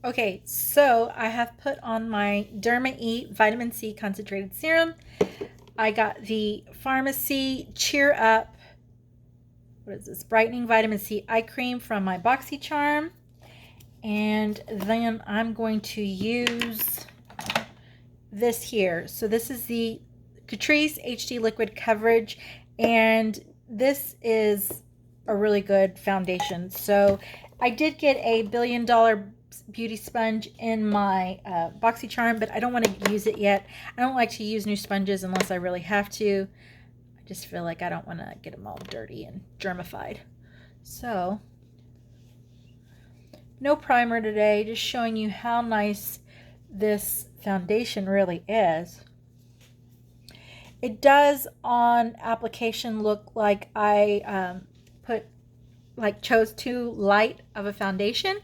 Okay, so I have put on my Derma E Vitamin C Concentrated Serum. I got the Pharmacy Cheer Up, what is this, Brightening Vitamin C Eye Cream from my BOXYCHARM. And then I'm going to use this here. So this is the Catrice HD Liquid Coverage, and this is a really good foundation. So I did get a $1 billion beauty sponge in my BOXYCHARM, but I don't want to use it yet. I don't like to use new sponges unless I really have to. I just feel like I don't want to get them all dirty and germified. So no primer today, just showing you how nice this foundation really is. It does on application look like I chose too light of a foundation,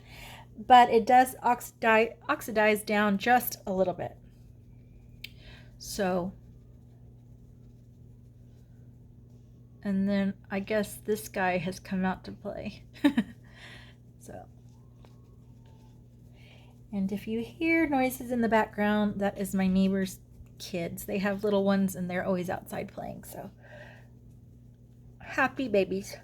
but it does oxidize down just a little bit. So, and then I guess this guy has come out to play. So, and if you hear noises in the background, that is my neighbor's kids. They have little ones and they're always outside playing. So, happy babies.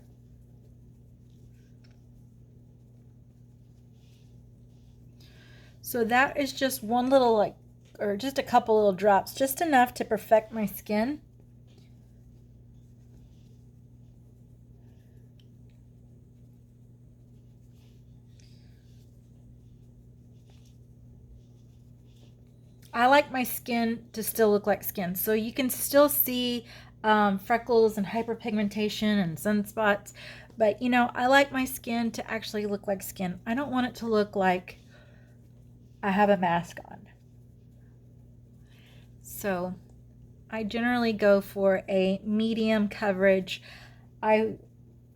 So that is just one little, or just a couple little drops, just enough to perfect my skin. I like my skin to still look like skin. So you can still see freckles and hyperpigmentation and sunspots. But, you know, I like my skin to actually look like skin. I don't want it to look like I have a mask on. So I generally go for a medium coverage. I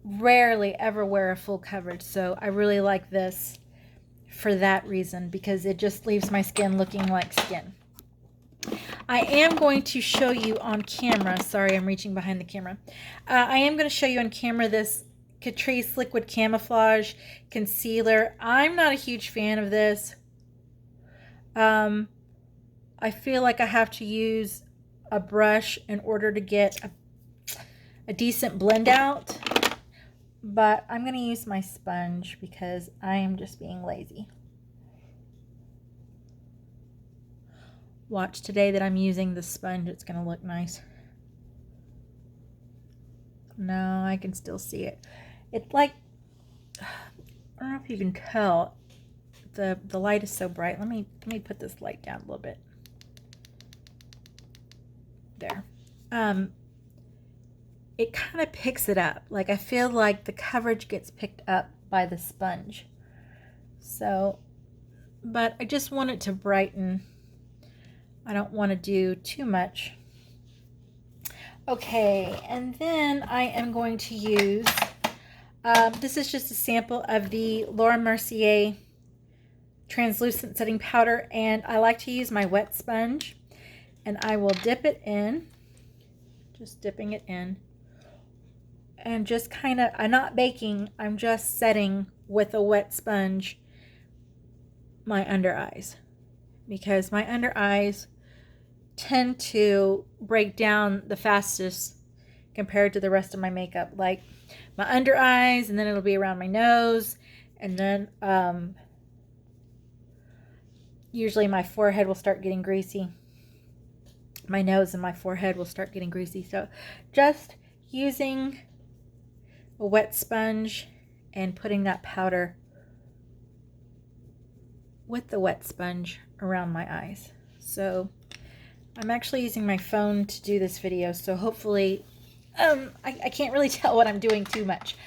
rarely ever wear a full coverage. So I really like this for that reason, because it just leaves my skin looking like skin. I am going to show you on camera. Sorry, I'm reaching behind the camera. I am going to show you on camera this Catrice Liquid Camouflage Concealer. I'm not a huge fan of this. I feel like I have to use a brush in order to get a decent blend out. But I'm going to use my sponge because I am just being lazy. Watch today that I'm using the sponge. It's going to look nice. No, I can still see it. It's like, I don't know if you can tell. The light is so bright. Let me put this light down a little bit. There. It kind of picks it up. Like, I feel like the coverage gets picked up by the sponge. So, but I just want it to brighten. I don't want to do too much. Okay, and then I am going to use, this is just a sample of the Laura Mercier translucent setting powder, and I like to use my wet sponge, and I will dip it in, just dipping it in, and just kind of, I'm not baking, I'm just setting with a wet sponge my under eyes, because my under eyes tend to break down the fastest compared to the rest of my makeup. Like my under eyes, and then it'll be around my nose, and then usually my forehead will start getting greasy. My nose and my forehead will start getting greasy. So just using a wet sponge and putting that powder with the wet sponge around my eyes. So I'm actually using my phone to do this video, so hopefully I can't really tell what I'm doing too much.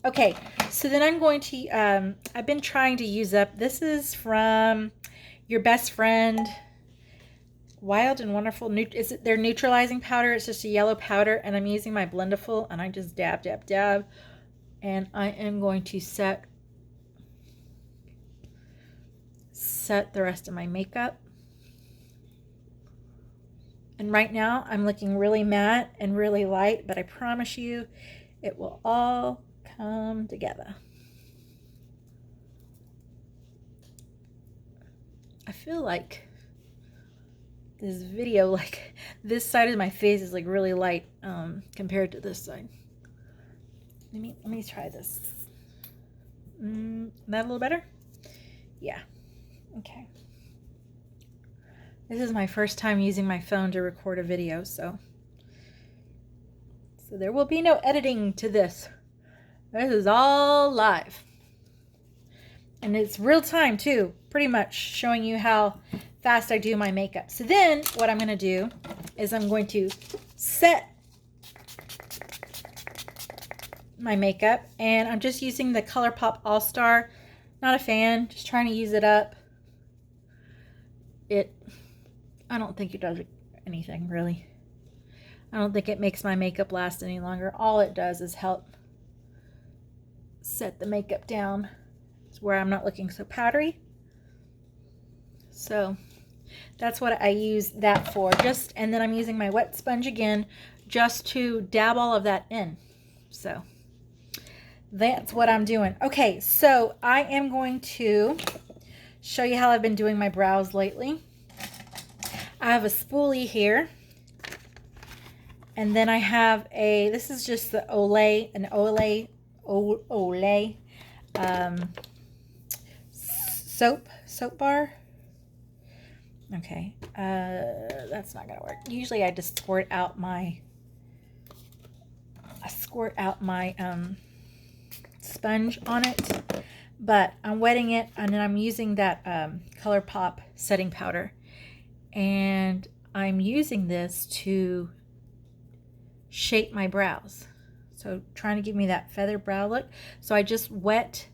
Okay, so then I'm going to, I've been trying to use up, this is from Your Best Friend, Wild and Wonderful, is it their neutralizing powder? It's just a yellow powder, and I'm using my Blendiful, and I just dab, dab, dab, and I am going to set the rest of my makeup. And right now I'm looking really matte and really light, but I promise you it will all come together. I feel like this video, like this side of my face is like really light compared to this side. Let me try this. That a little better? Yeah. Okay. This is my first time using my phone to record a video, so there will be no editing to this. This is all live. And it's real time too, pretty much showing you how fast I do my makeup. So then what I'm going to do is I'm going to set my makeup, and I'm just using the ColourPop All-Star. Not a fan, just trying to use it up. I don't think it does anything really. I don't think it makes my makeup last any longer. All it does is help set the makeup down to where I'm not looking so powdery. So that's what I use that for. And then I'm using my wet sponge again just to dab all of that in. So that's what I'm doing. Okay, so I am going to show you how I've been doing my brows lately. I have a spoolie here. And then I have this is just the Olay soap bar. Okay, that's not gonna work. Usually I just squirt out my sponge on it, but I'm wetting it, and then I'm using that ColourPop setting powder, and I'm using this to shape my brows. So trying to give me that feather brow look. So I just wet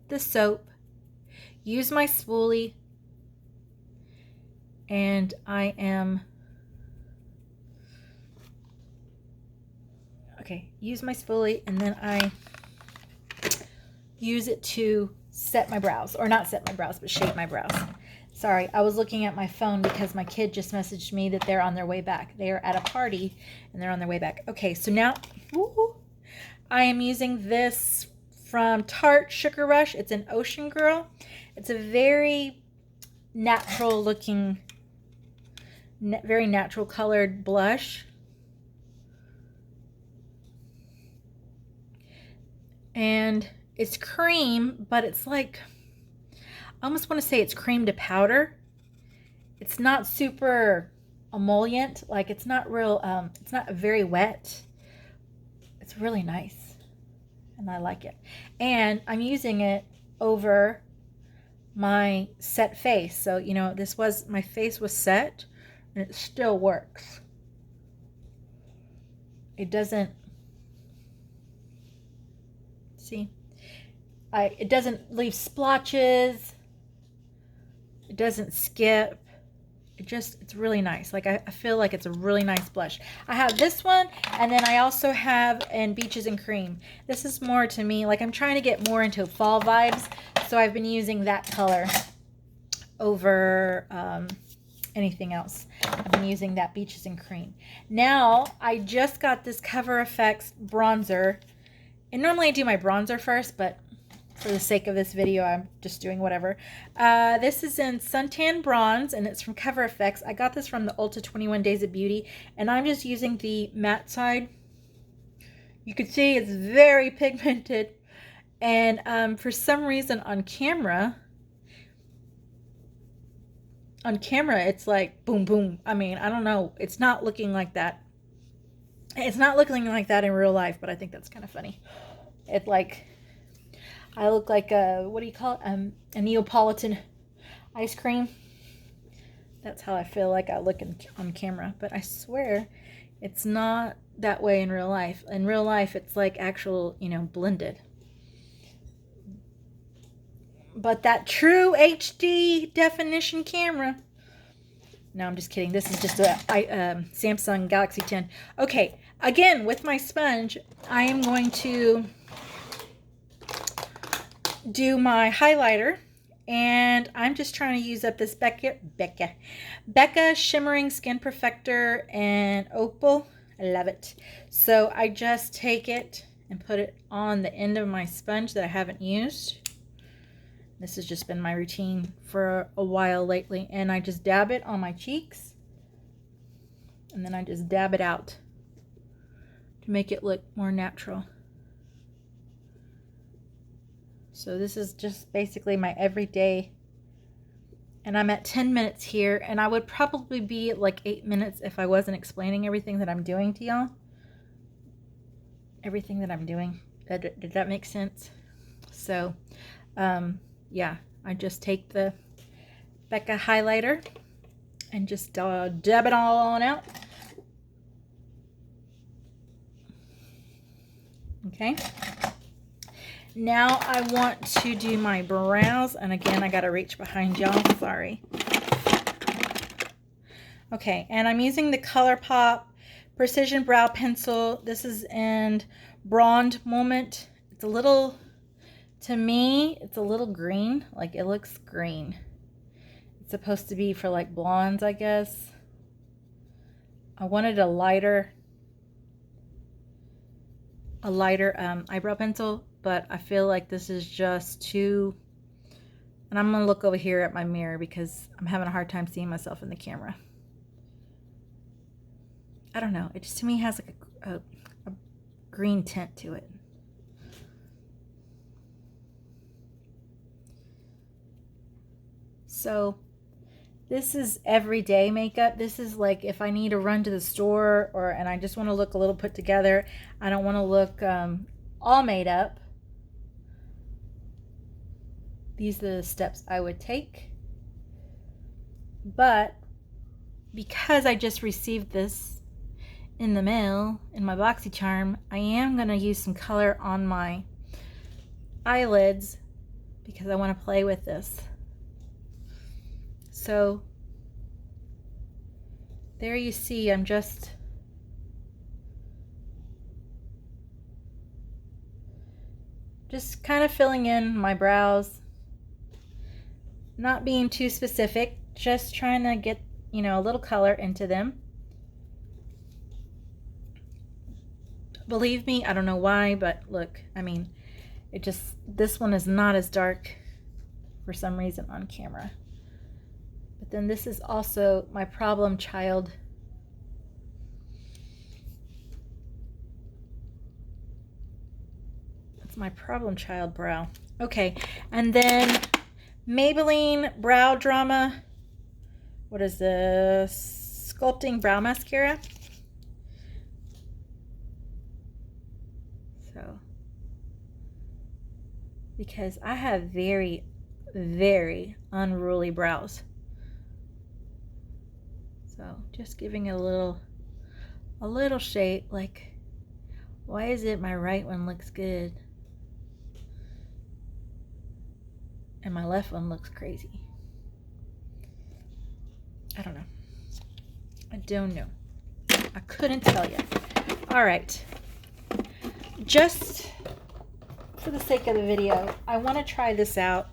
the soap, use my spoolie, and I am use my spoolie, and then I use it to set my brows, or not set my brows, but shape my brows. Sorry, I was looking at my phone because my kid just messaged me that they're on their way back. They are at a party and they're on their way back. Okay, so now I am using this from Tarte Sugar Rush. It's an Ocean Girl. It's a very natural looking, very natural colored blush. And it's cream, but it's like, I almost want to say it's cream to powder. It's not super emollient. Like, it's not real, it's not very wet. It's really nice, and I like it. And I'm using it over my set face. So, you know, my face was set, and it still works. It doesn't, see, it doesn't leave splotches. It doesn't skip. It's really nice. Like, I feel like it's a really nice blush. I have this one, and then I also have in Beaches and Cream. This is more to me, like, I'm trying to get more into fall vibes, so I've been using that color over anything else. I've been using that Beaches and Cream. Now, I just got this Cover FX bronzer, and normally I do my bronzer first, but for the sake of this video, I'm just doing whatever. This is in Suntan Bronze, and it's from Cover FX. I got this from the Ulta 21 Days of Beauty, and I'm just using the matte side. You can see it's very pigmented, and for some reason on camera, it's like boom, boom. I mean, I don't know. It's not looking like that. It's not looking like that in real life, but I think that's kind of funny. It's like, I look like what do you call it? A Neapolitan ice cream. That's how I feel like I look on camera. But I swear it's not that way in real life. In real life, it's like actual, you know, blended. But that true HD definition camera. No, I'm just kidding. This is just a Samsung Galaxy 10. Okay, again, with my sponge, I am going to do my highlighter, and I'm just trying to use up this Becca Shimmering Skin Perfector and Opal. I love it. So I just take it and put it on the end of my sponge that I haven't used. This has just been my routine for a while lately. And I just dab it on my cheeks. And then I just dab it out to make it look more natural. So this is just basically my everyday. And I'm at 10 minutes here. And I would probably be at like 8 minutes if I wasn't explaining everything that I'm doing to y'all. Everything that I'm doing. Did that make sense? So, yeah, I just take the Becca highlighter and just dab it all on out. Okay. Now I want to do my brows. And again, I got to reach behind y'all. Sorry. Okay, and I'm using the ColourPop Precision Brow Pencil. This is in Blonde Moment. It's a little, to me, it's a little green. Like, it looks green. It's supposed to be for like blondes, I guess. I wanted a lighter eyebrow pencil, but I feel like this is just too, and I'm gonna look over here at my mirror because I'm having a hard time seeing myself in the camera. I don't know, it just to me has like a green tint to it. So this is everyday makeup. This is like if I need to run to the store and I just want to look a little put together. I don't want to look all made up. These are the steps I would take. But because I just received this in the mail in my BOXYCHARM, I am going to use some color on my eyelids because I want to play with this. So there you see, I'm just kind of filling in my brows, not being too specific, just trying to get, you know, a little color into them. Believe me, I don't know why, but look, I mean, it just, this one is not as dark for some reason on camera. But then this is also my problem child. That's my problem child brow. Okay, and then Maybelline Brow Drama. What is this? Sculpting Brow Mascara. So, because I have very, very unruly brows. So just giving a little shade, like, why is it my right one looks good and my left one looks crazy? I don't know. I don't know. I couldn't tell you. All right. Just for the sake of the video, I want to try this out.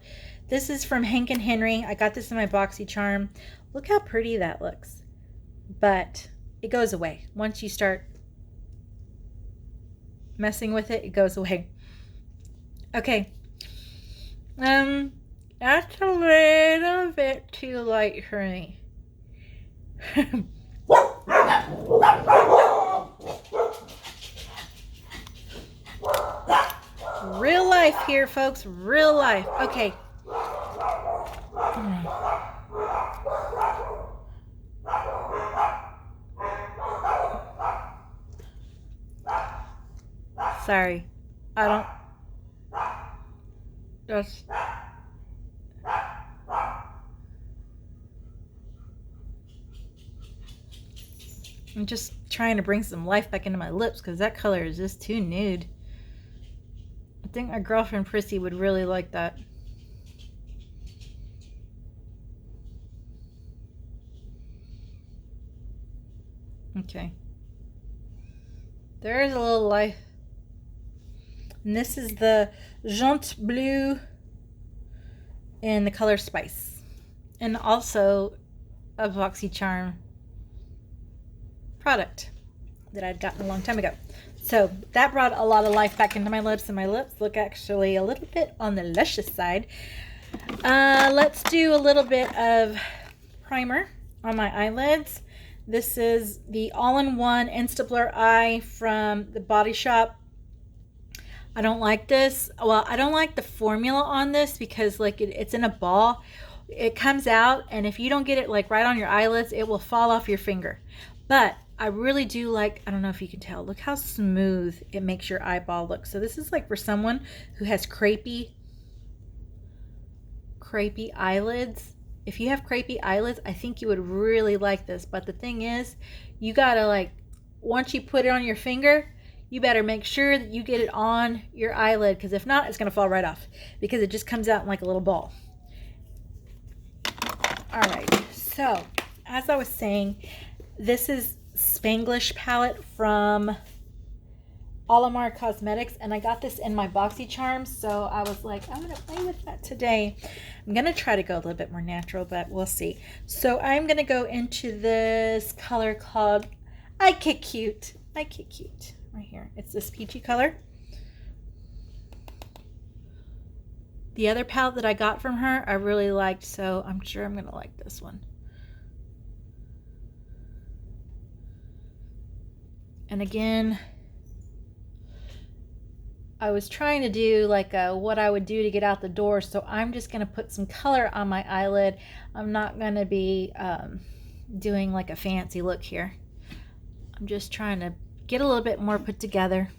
This is from Hank & Henry. I got this in my BOXYCHARM. Look how pretty that looks. But it goes away. Once you start messing with it, it goes away. Okay. That's a little bit too light for me. Real life here, folks. Real life. Okay. Sorry. I don't. Just. I'm just trying to bring some life back into my lips because that color is just too nude. I think my girlfriend Prissy would really like that. Okay. There is a little life. And this is the Jaune Bleu in the color Spice. And also a BOXYCHARM product that I'd gotten a long time ago. So that brought a lot of life back into my lips, and my lips look actually a little bit on the luscious side. Let's do a little bit of primer on my eyelids. This is the all-in-one Instablur Eye from the Body Shop. I don't like this. Well, I don't like the formula on this because like it's in a ball. It comes out, and if you don't get it like right on your eyelids, it will fall off your finger. But I really do like, I don't know if you can tell, look how smooth it makes your eyeball look. So this is like for someone who has crepey eyelids. If you have crepey eyelids, I think you would really like this. But the thing is, you gotta like, once you put it on your finger, you better make sure that you get it on your eyelid, because if not, it's gonna fall right off because it just comes out in like a little ball. All right, so as I was saying, this is Spanglish palette from Olimar Cosmetics, and I got this in my BoxyCharm, so I was like, I'm gonna play with that today. I'm gonna try to go a little bit more natural, but we'll see. So I'm gonna go into this color called I Kid Cute. I Kid Cute right here. It's this peachy color. The other palette that I got from her I really liked, so I'm sure I'm gonna like this one. And again, I was trying to do like what I would do to get out the door, so I'm just going to put some color on my eyelid. I'm not going to be doing like a fancy look here. I'm just trying to get a little bit more put together.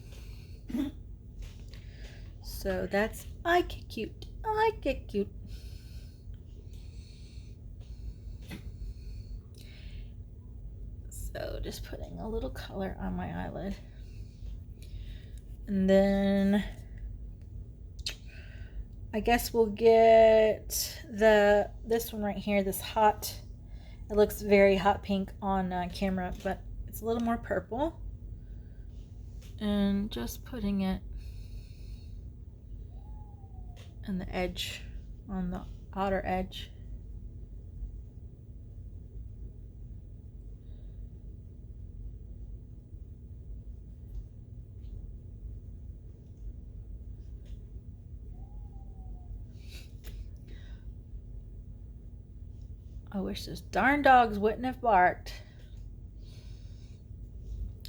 So that's I Get Cute. I Get Cute. So just putting a little color on my eyelid. And then I guess we'll get this one right here, this hot, it looks very hot pink on camera, but it's a little more purple. And just putting it on the edge, on the outer edge. I wish those darn dogs wouldn't have barked.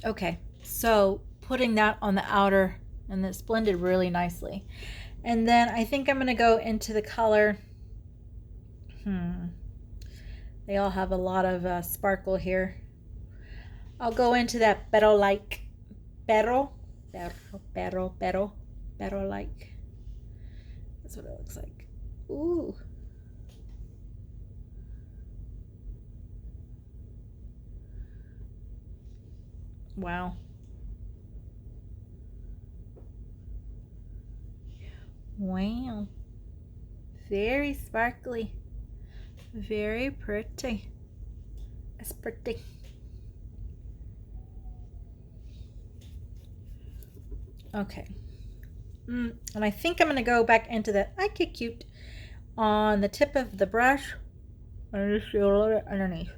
Okay, so putting that on the outer, and it's blended really nicely. And then I think I'm going to go into the color. They all have a lot of sparkle here. I'll go into that Pero-like. Pero-like. That's what it looks like. Ooh. Wow. Wow. Very sparkly. Very pretty. It's pretty. Okay. And I think I'm going to go back into that I Get Cute on the tip of the brush. And just do a little bit underneath.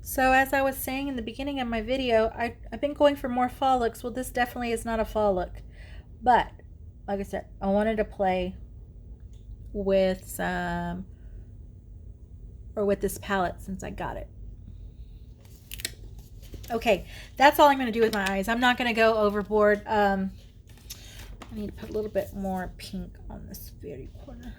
So as I was saying in the beginning of my video, I've been going for more fall looks. Well, this definitely is not a fall look. But, like I said, I wanted to play with some, or with this palette since I got it. Okay, that's all I'm going to do with my eyes. I'm not going to go overboard. I need to put a little bit more pink on this very corner.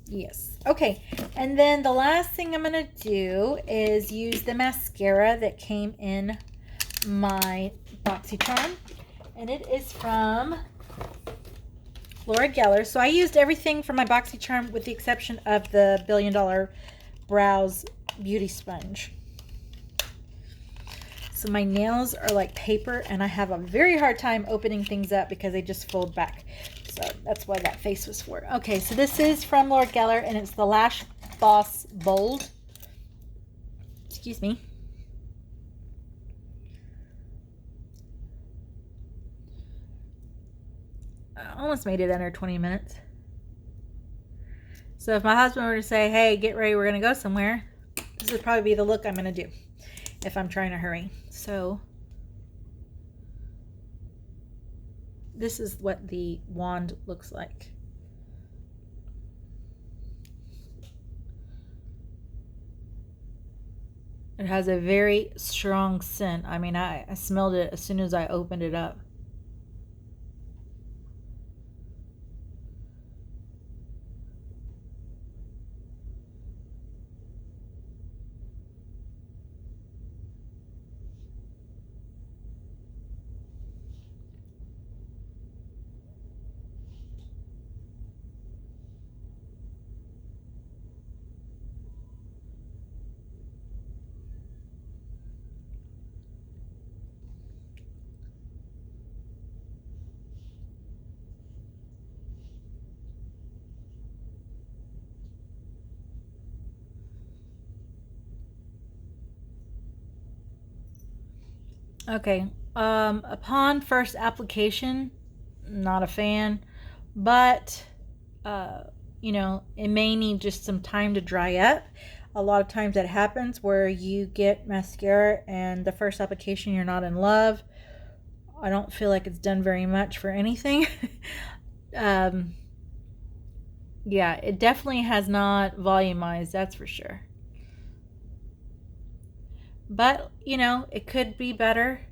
Yes. Okay. And then the last thing I'm going to do is use the mascara that came in my BoxyCharm. And it is from Laura Geller. So I used everything from my BoxyCharm with the exception of the $1 Billion Brows Beauty Sponge. So my nails are like paper, and I have a very hard time opening things up because they just fold back. So that's why that face was for. Okay, so this is from Laura Geller, and it's the Lash Boss Bold. Excuse me. I almost made it under 20 minutes. So if my husband were to say, hey, get ready, we're going to go somewhere, this would probably be the look I'm going to do if I'm trying to hurry. So this is what the wand looks like. It has a very strong scent. I mean, I smelled it as soon as I opened it up. Okay, upon first application, not a fan, but you know, it may need just some time to dry up. A lot of times that happens where you get mascara and the first application you're not in love. I don't feel like it's done very much for anything. um, yeah, it definitely has not volumized, that's for sure. But, you know, it could be better.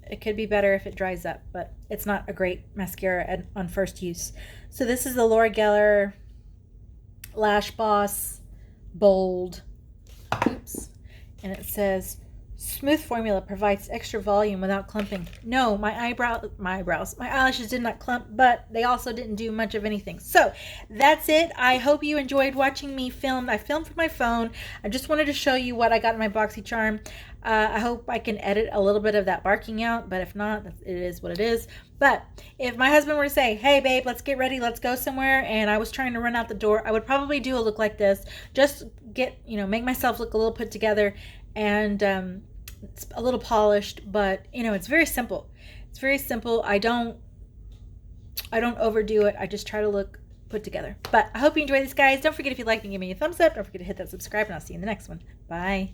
It could be better if it dries up, but it's not a great mascara on first use. So this is the Laura Geller Lash Boss Bold. Oops. And it says, smooth formula provides extra volume without clumping. No, my eyelashes did not clump, but they also didn't do much of anything. So that's it. I hope you enjoyed watching me film. I filmed from my phone. I just wanted to show you what I got in my BOXYCHARM. I hope I can edit a little bit of that barking out, but if not, it is what it is. But if my husband were to say, hey babe, let's get ready, let's go somewhere, and I was trying to run out the door, I would probably do a look like this. Just get, you know, make myself look a little put together and it's a little polished, but you know, it's very simple. It's very simple. I don't overdo it. I just try to look put together. But I hope you enjoyed this, guys. Don't forget, if you like me, give me a thumbs up. Don't forget to hit that subscribe, and I'll see you in the next one. Bye.